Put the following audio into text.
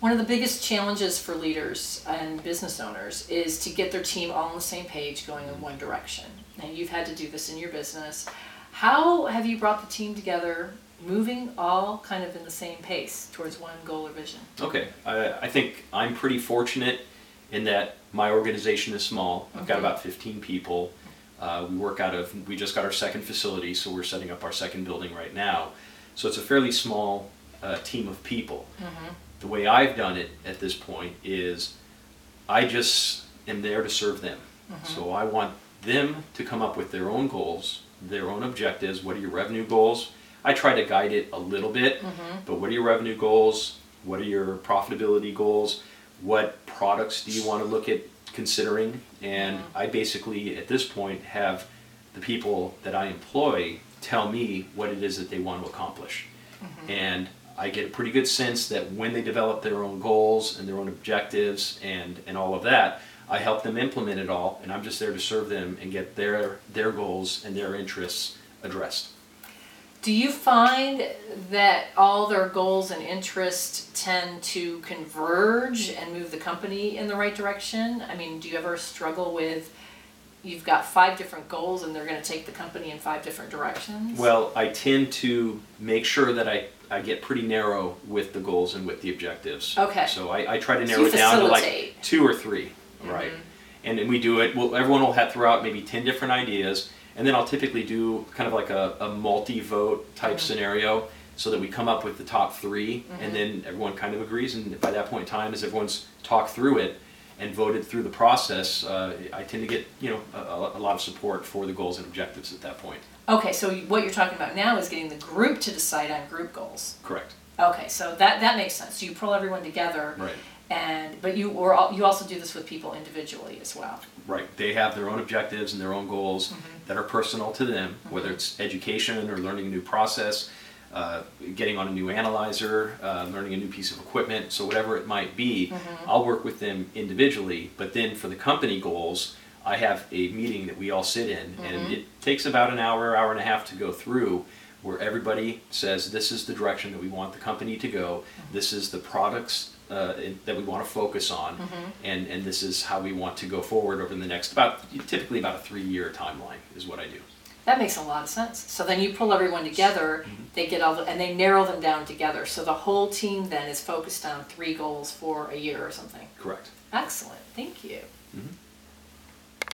One of the biggest challenges for leaders and business owners is to get their team all on the same page going in one direction. And you've had to do this in your business. How have you brought the team together, moving all kind of in the same pace towards one goal or vision? Okay, I think I'm pretty fortunate in that my organization is small. I've got about 15 people. We just got our second facility, so we're setting up our second building right now. So it's a fairly small team of people. The way I've done it at this point is I just am there to serve them. So I want them to come up with their own goals, their own objectives. What are your revenue goals? I try to guide it a little bit, but what are your revenue goals? What are your profitability goals? What products do you want to look at considering? And I basically, at this point, have the people that I employ tell me what it is that they want to accomplish. And I get a pretty good sense that when they develop their own goals and their own objectives and all of that, I help them implement it all, and I'm just there to serve them and get their goals and their interests addressed. Do you find that all their goals and interests tend to converge and move the company in the right direction? I mean, do you ever struggle with, you've got 5 different goals and they're going to take the company in 5 different directions? Well, I tend to make sure that I get pretty narrow with the goals and with the objectives. Okay. So I try to narrow it down to like 2 or 3, right? And we do it, everyone will throw out maybe 10 different ideas, and then I'll typically do kind of like a multi-vote type scenario so that we come up with the top 3, and then everyone kind of agrees, and by that point in time, as everyone's talked through it and voted through the process, I tend to get a lot of support for the goals and objectives at that point. Okay, so what you're talking about now is getting the group to decide on group goals. Correct. Okay, so that makes sense. So you pull everyone together, right? But you also do this with people individually as well. Right. They have their own objectives and their own goals that are personal to them, whether it's education or learning a new process, getting on a new analyzer, learning a new piece of equipment. So whatever it might be, I'll work with them individually. But then for the company goals, I have a meeting that we all sit in, and it takes about an hour, hour and a half to go through, where everybody says this is the direction that we want the company to go, this is the products that we want to focus on, and this is how we want to go forward over the next typically about a 3-year timeline is what I do. That makes a lot of sense. So then you pull everyone together, they get and they narrow them down together. So the whole team then is focused on 3 goals for a year or something. Correct. Excellent. Thank you.